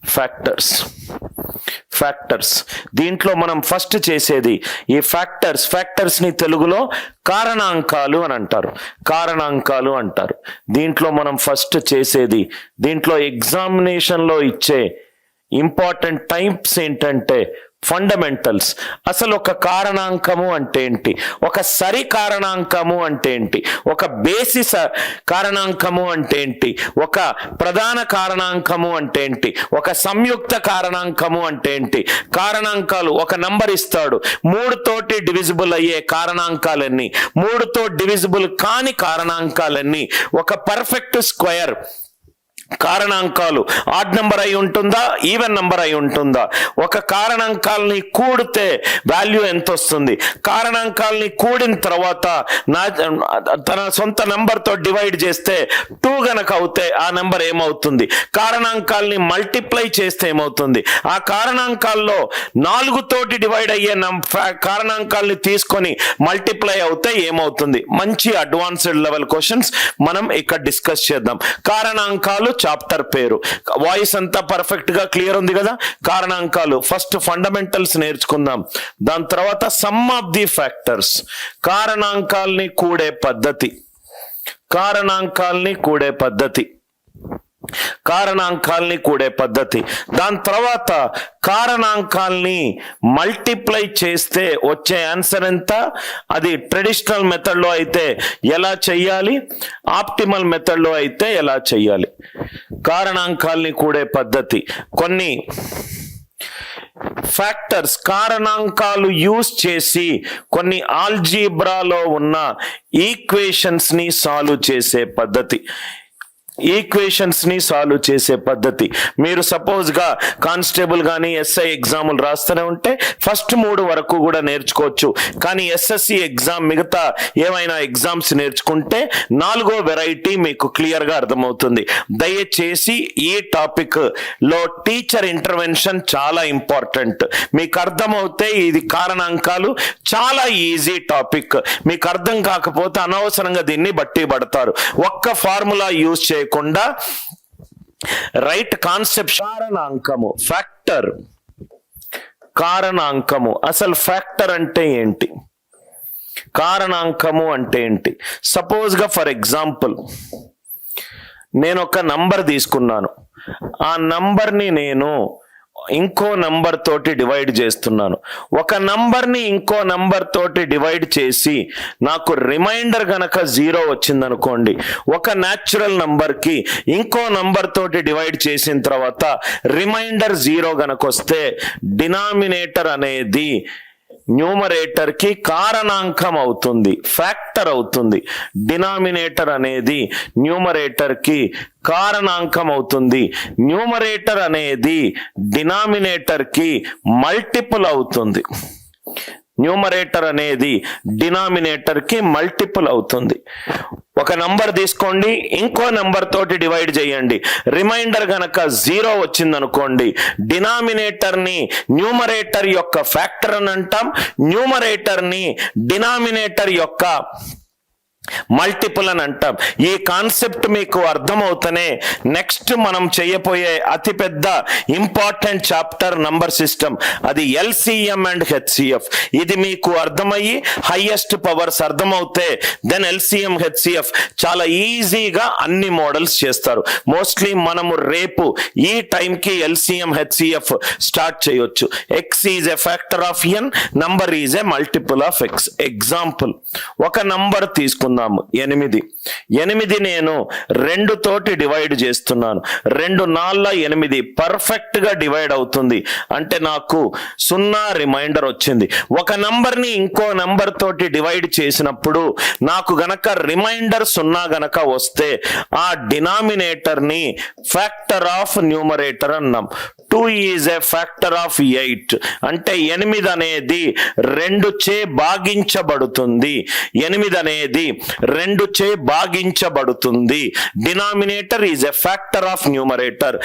Factors. దీంట్లో మనం first చేసేది ఈ ఫ్యాక్టర్స్ ని తెలుగులో కారణాంకాలు అని అంటారు. దీంట్లో మనం ఫస్ట్ చేసేది, దీంట్లో ఎగ్జామినేషన్లో ఇచ్చే ఇంపార్టెంట్ టైప్స్ ఏంటంటే ఫండమెంటల్స్. అసలు ఒక కారణాంకము అంటే ఏంటి, ఒక సరి కారణాంకము అంటే ఏంటి, ఒక బేసిస్ కారణాంకము అంటే ఏంటి, ఒక ప్రధాన కారణాంకము అంటే ఏంటి, ఒక సంయుక్త కారణాంకము అంటే ఏంటి. కారణాంకాలు, ఒక నంబర్ ఇస్తాడు, 3 తోటి డివిజిబుల్ అయ్యే కారణాంకాలన్నీ, 3తో డివిజిబుల్ కాని కారణాంకాలన్నీ, ఒక పర్ఫెక్ట్ స్క్వేర్ కారణాంకాలు ఆడ్ నంబర్ అయి ఉంటుందా, ఈవెన్ నంబర్ అయి ఉంటుందా, ఒక కారణాంకాలని కూడితే వాల్యూ ఎంత వస్తుంది, కారణాంకాలని కూడిన తర్వాత తన సొంత నంబర్తో డివైడ్ చేస్తే 2 గనక అవుతే ఆ నెంబర్ ఏమవుతుంది, కారణాంకాలని మల్టిప్లై చేస్తే ఏమవుతుంది, ఆ కారణాంకాల్లో 4 తోటి డివైడ్ అయ్యే కారణాంకాలని తీసుకొని మల్టిప్లై అవుతే ఏమవుతుంది. మంచి అడ్వాన్స్డ్ లెవెల్ క్వశ్చన్స్ మనం ఇక్కడ డిస్కస్ చేద్దాం. కారణాంకాలు చాప్టర్ పేరు. వాయిస్ అంతా పర్ఫెక్ట్ గా క్లియర్ ఉంది కదా. కారణాంకాలు ఫస్ట్ ఫండమెంటల్స్ నేర్చుకుందాం, దాని తర్వాత సమ్ ఆఫ్ ది ఫ్యాక్టర్స్, కారణాంకాల్ని కూడే పద్ధతి, దాని తర్వాత కారణాంకాల్ని మల్టిప్లై చేస్తే వచ్చే ఆన్సర్ ఎంత, అది ట్రెడిషనల్ మెథడ్ లో అయితే ఎలా చెయ్యాలి, ఆప్టిమల్ మెథడ్ లో అయితే ఎలా చెయ్యాలి. కారణాంకాల్ని కూడే పద్ధతి, కొన్ని ఫ్యాక్టర్స్ కారణాంకాలు యూజ్ చేసి కొన్ని ఆల్జీబ్రాలో ఉన్న ఈక్వేషన్స్ ని సాల్వ్ చేసే పద్ధతి. మీరు సపోజ్ గా కానిస్టేబుల్ కానీ ఎస్ఐ ఎగ్జాములు రాస్తూనే ఉంటే ఫస్ట్ 3 వరకు కూడా నేర్చుకోవచ్చు. కానీ ఎస్ఎస్సి ఎగ్జామ్ మిగతా ఏమైనా ఎగ్జామ్స్ నేర్చుకుంటే 4వ వెరైటీ మీకు క్లియర్ గా అర్థమవుతుంది. దయచేసి ఈ టాపిక్ లో టీచర్ ఇంటర్వెన్షన్ చాలా ఇంపార్టెంట్. మీకు అర్థమవుతే ఇది కారణాంకాలు చాలా ఈజీ టాపిక్. మీకు అర్థం కాకపోతే అనవసరంగా దీన్ని బట్టి పడతారు. ఒక్క ఫార్ములా యూజ్ చేయకుండా రైట్ కాన్సెప్ట్. కారణాంకము అసలు ఫ్యాక్టర్ అంటే ఏంటి, కారణాంకము అంటే ఏంటి. సపోజ్ గా ఫర్ ఎగ్జాంపుల్ నేను ఒక నంబర్ తీసుకున్నాను, ఆ నంబర్ని నేను ఇంకో నంబర్ తోటి డివైడ్ చేస్తున్నాను. ఒక నంబర్ని ఇంకో నంబర్ తోటి డివైడ్ చేసి నాకు రిమైండర్ గనక 0 వచ్చిందనుకోండి, ఒక న్యాచురల్ నంబర్కి ఇంకో నంబర్ తోటి డివైడ్ చేసిన తర్వాత రిమైండర్ 0 గనక వస్తే డినామినేటర్ అనేది న్యూమరేటర్ కి కారణాంకం అవుతుంది, ఫ్యాక్టర్ అవుతుంది. డినామినేటర్ అనేది న్యూమరేటర్ కి కారణాంకం అవుతుంది. న్యూమరేటర్ అనేది డినామినేటర్ కి మల్టిపుల్ అవుతుంది. ఒక నంబర్ తీసుకోండి, ఇంకో నంబర్ తోటి డివైడ్ చేయండి, రిమైండర్ గనక 0 వచ్చిందనుకోండి, డినామినేటర్ ని న్యూమరేటర్ యొక్క ఫ్యాక్టర్ అని అంటాం, న్యూమరేటర్ ని డినామినేటర్ యొక్క మల్టిపుల్ అని అంటాం. ఈ కాన్సెప్ట్ మీకు అర్థమవుతనే నెక్స్ట్ మనం చేయబోయే అతిపెద్ద ఇంపార్టెంట్ చాప్టర్ నంబర్ సిస్టమ్, అది ఎల్సిఎం అండ్ హెచ్సిఎఫ్. ఇది మీకు అర్థమయ్యి హైయెస్ట్ పవర్స్ అర్థమవుతే దెన్ ఎల్సిఎం హెచ్సిఎఫ్ చాలా ఈజీగా అన్ని మోడల్స్ చేస్తారు. మోస్ట్లీ మనము రేపు ఈ టైంకి ఎల్సిఎం హెచ్సిఎఫ్ స్టార్ట్ చేయొచ్చు. X is a factor of n, number is a multiple of x. Example, ఒక నంబర్ తీసుకుందాం 8. 8 నేను 2 తోటి డివైడ్ చేస్తున్నాను. 2 4 8 పర్ఫెక్ట్ గా డివైడ్ అవుతుంది. అంటే నాకు 0 రిమైండర్ వచ్చింది. ఒక నంబర్ని ఇంకో నంబర్ తోటి డివైడ్ చేసినప్పుడు నాకు గనక రిమైండర్ 0 గనక వస్తే ఆ డినామినేటర్ ని ఫ్యాక్టర్ ఆఫ్ న్యూమరేటర్ అన్నాం. 2 ఈజ్ ఎ ఫ్యాక్టర్ ఆఫ్ 8. అంటే 8 అనేది 2 చే భాగించబడుతుంది. 8 అనేది 2 చే భాగించబడుతుంది. Denominator is a factor of numerator.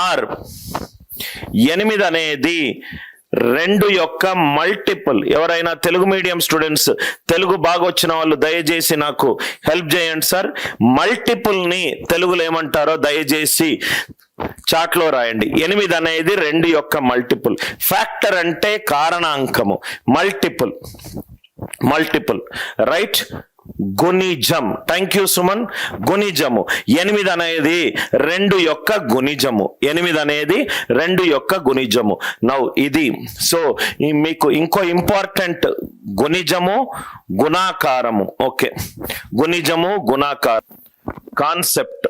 Or 8 అనేది 2 యొక్క మల్టిపుల్. ఎవరైనా తెలుగు మీడియం స్టూడెంట్స్, తెలుగు బాగా వచ్చిన వాళ్ళు దయచేసి నాకు హెల్ప్ చేయండి సార్. మల్టిపుల్ ని తెలుగులో ఏమంటారో దయచేసి చాట్లో రాయండి. 8 అనేది 2 యొక్క మల్టిపుల్. ఫ్యాక్టర్ అంటే కారణాంకము, మల్టిపుల్ రైట్. గుణిజం, థ్యాంక్ యూ సుమన్. గుణిజము 8 అనేది 2 యొక్క గుణిజము. 8 అనేది 2 యొక్క గుణిజము. నౌ ఇది సో మీకు ఇంకో ఇంపార్టెంట్ గుణిజము గుణాకారము. ఓకే, గుణిజము గుణాకారం కాన్సెప్ట్.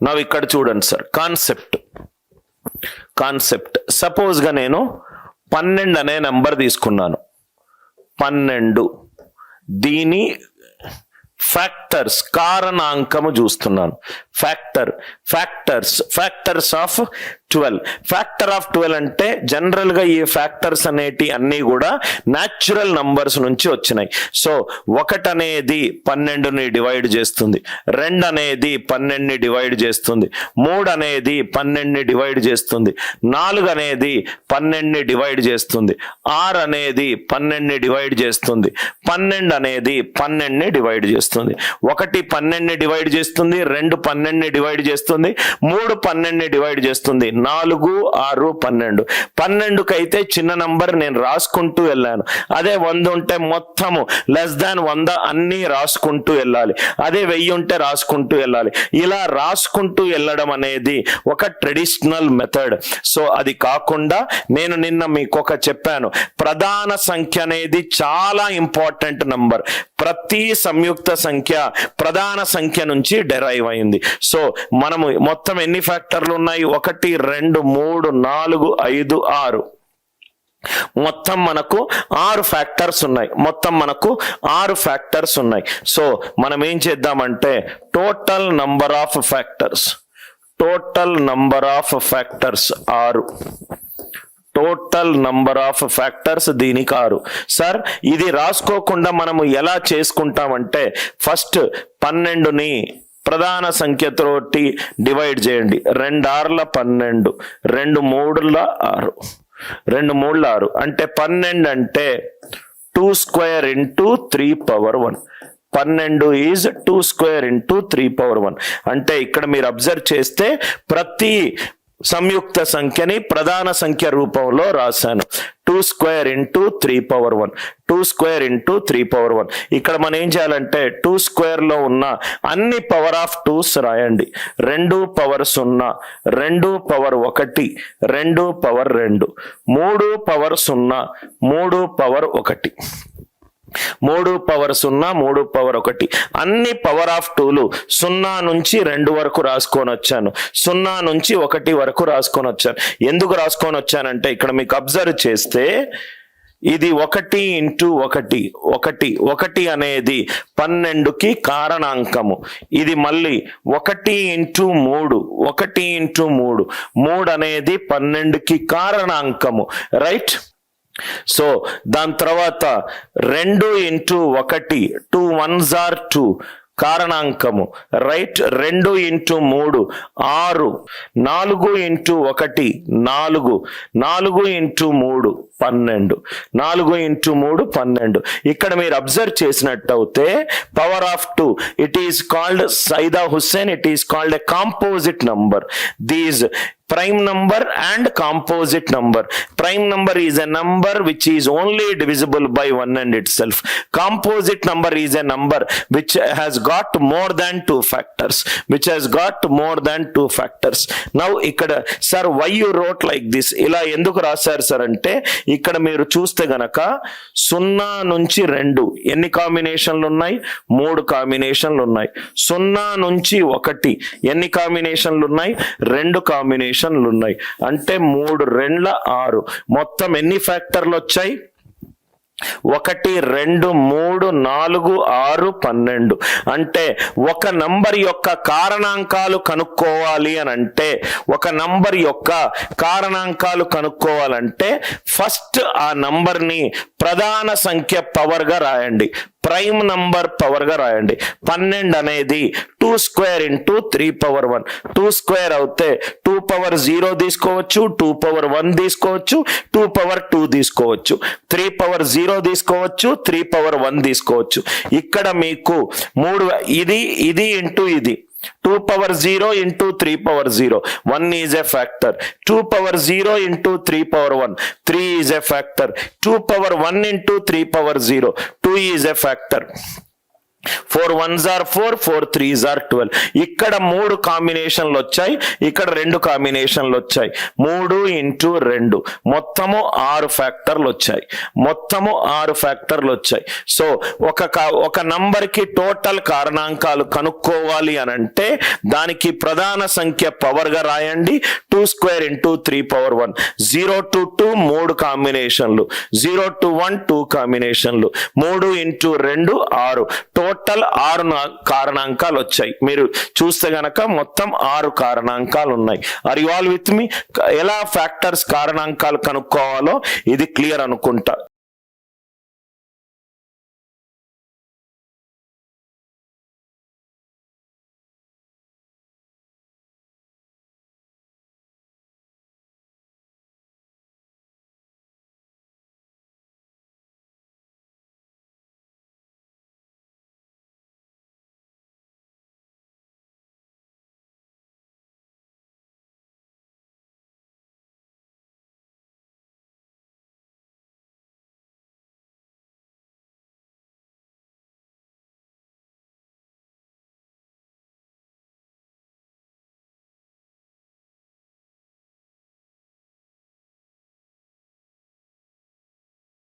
నౌ ఇక్కడ చూడండి సార్, కాన్సెప్ట్. సపోజ్ గా నేను 12 అనే నెంబర్ తీసుకున్నాను. 12 దీని ఫ్యాక్టర్స్ కారణాంకము చూస్తున్నాను. Factors of 12. ఫ్యాక్టర్ ఆఫ్ 12 అంటే జనరల్ గా ఈ ఫ్యాక్టర్స్ అనేటి అన్ని కూడా న్యాచురల్ నంబర్స్ నుంచి వచ్చినాయి. సో 1 అనేది 12ని డివైడ్ చేస్తుంది, 2 అనేది 12ని డివైడ్ చేస్తుంది, 3 అనేది 12ని డివైడ్ చేస్తుంది, 4 అనేది 12ని డివైడ్ చేస్తుంది, 6 అనేది 12ని డివైడ్ చేస్తుంది, 12 అనేది 12ని డివైడ్ చేస్తుంది. 1 12ని డివైడ్ చేస్తుంది, 2 12ని డివైడ్ చేస్తుంది, 3 12ని డివైడ్ చేస్తుంది, 4 6 12. 12కి అయితే చిన్న నంబర్ నేను రాసుకుంటూ వెళ్ళాను. అదే 100 ఉంటే మొత్తము లెస్ దాన్ 100 అన్ని రాసుకుంటూ వెళ్ళాలి. అదే 1000 ఉంటే రాసుకుంటూ వెళ్ళాలి. ఇలా రాసుకుంటూ వెళ్ళడం అనేది ఒక ట్రెడిషనల్ మెథడ్. సో అది కాకుండా నేను నిన్న మీకు చెప్పాను, ప్రధాన సంఖ్య అనేది చాలా ఇంపార్టెంట్ నంబర్. ప్రతి సంయుక్త సంఖ్య ప్రధాన సంఖ్య నుంచి డెరైవ్ అయింది. సో మనము మొత్తం ఎన్ని ఫ్యాక్టర్లు ఉన్నాయి? 1 2 3 4 5 6. మొత్తం మనకు 6 ఫ్యాక్టర్స్ ఉన్నాయి. సో మనం ఏం చేద్దామంటే total number of factors 6. Total number of factors దీనికి 6. సార్ ఇది రాసుకోకుండా మనము ఎలా చేసుకుంటామంటే ఫస్ట్ 12ని ప్రధాన సంఖ్యతోటి డివైడ్ చేయండి. 2 6 12, 2 3 6 అంటే 12 అంటే 2 square into 3 power 1. 12 is 2 square into 3 power 1. అంటే ఇక్కడ మీరు అబ్జర్వ్ చేస్తే ప్రతి సంయుక్త సంఖ్యని ప్రధాన సంఖ్య రూపంలో రాశాను. 2 square into 3 power 1. 2 square into 3 power 1. ఇక్కడ మనం ఏం చేయాలంటే 2 square లో ఉన్న అన్ని పవర్ ఆఫ్ 2s రాయండి. 2 power 0, 2 power 1, 2 power 2, 3 power 0, 3 power 1. 3 power 0, 3 power 1. అన్ని పవర్ ఆఫ్ 2లు 0 నుంచి 2 వరకు రాసుకొని వచ్చాను, 0 నుంచి 1 వరకు రాసుకొని వచ్చాను. ఎందుకు రాసుకొని వచ్చానంటే ఇక్కడ మీకు అబ్జర్వ్ చేస్తే ఇది 1 into 1 అనేది 12కి కారణాంకము. ఇది మళ్ళీ 1 into 3 అనేది 12కి కారణాంకము. రైట్. సో దాని తర్వాత 2 into 1, 2 1s are 2 కారణాంకము. Right. 2 into 3 6, 4 into 1 4, 4 into 3 12, 4 into 3 12. ఇక్కడ మీరు అబ్జర్వ్ చేసినట్టయితే power of 2 it is called Saida Hussain, it is called a composite number. These prime number and composite number. Prime number is a number which is only divisible by 1 and itself. Composite number is a number which has got more than 2 factors. Now ikkada sir why you wrote like this? Ila enduku rasaru sir ante ikkada meeru chuste ganaka 0 nunchi 2 enni combinationlu unnai? 3 combinationlu unnai. 0 nunchi 1 enni combinationlu unnai? 2 combinations ఉన్నాయి. అంటే 3 2 6. మొత్తం ఎన్ని ఫ్యాక్టర్లు వచ్చాయి? 1 2 3 4 6 12. అంటే ఒక number యొక్క కారణాంకాలు కనుక్కోవాలి అని అంటే, ఒక నంబర్ యొక్క కారణాంకాలు కనుక్కోవాలంటే ఫస్ట్ ఆ నంబర్ని ప్రధాన సంఖ్య పవర్ గా రాయండి. ప్రైమ్ నంబర్ పవర్ గా రాయండి. 12 అనేది 2 స్క్వేర్ ఇంటూ 3 పవర్ 1. 2 స్క్వేర్ అవుతే 2 పవర్ 0 తీసుకోవచ్చు, 2 పవర్ 1 తీసుకోవచ్చు, 2 పవర్ 2 తీసుకోవచ్చు, 3 పవర్ 0 తీసుకోవచ్చు, 3 పవర్ 1 తీసుకోవచ్చు. ఇక్కడ మీకు 3 ఇది ఇంటూ ఇది 2 power 0 into 3 power 0. 1 is a factor. 2 power 0 into 3 power 1. 3 is a factor. 2 power 1 into 3 power 0. 2 is a factor. 4 1s are 4, 4 3s are 12. ఇక్కడ 3 కాంబినేషన్లు వచ్చాయి, ఇక్కడ 2 కాంబినేషన్లు వచ్చాయి. 3 ఇంటూ 2 మొత్తము 6 ఫ్యాక్టర్లు వచ్చాయి. మొత్తము 6 ఫ్యాక్టర్లు వచ్చాయి. సో ఒక నంబర్ కి టోటల్ కారణాంకాలు కనుక్కోవాలి అని అంటే దానికి ప్రధాన సంఖ్య పవర్ గా రాయండి. 2 square into 3 power 1. 0 to 2 3 కాంబినేషన్లు, 0 to 1 2 కాంబినేషన్లు, 3 into 2 6. Total 6 కారణాంకాలు వచ్చాయి. మీరు చూస్తే గనక మొత్తం 6 కారణాంకాలు ఉన్నాయి. Are you all with me? ఎలా ఫ్యాక్టర్స్ కారణాంకాలు కనుక్కోవాలో ఇది క్లియర్ అనుకుంటా.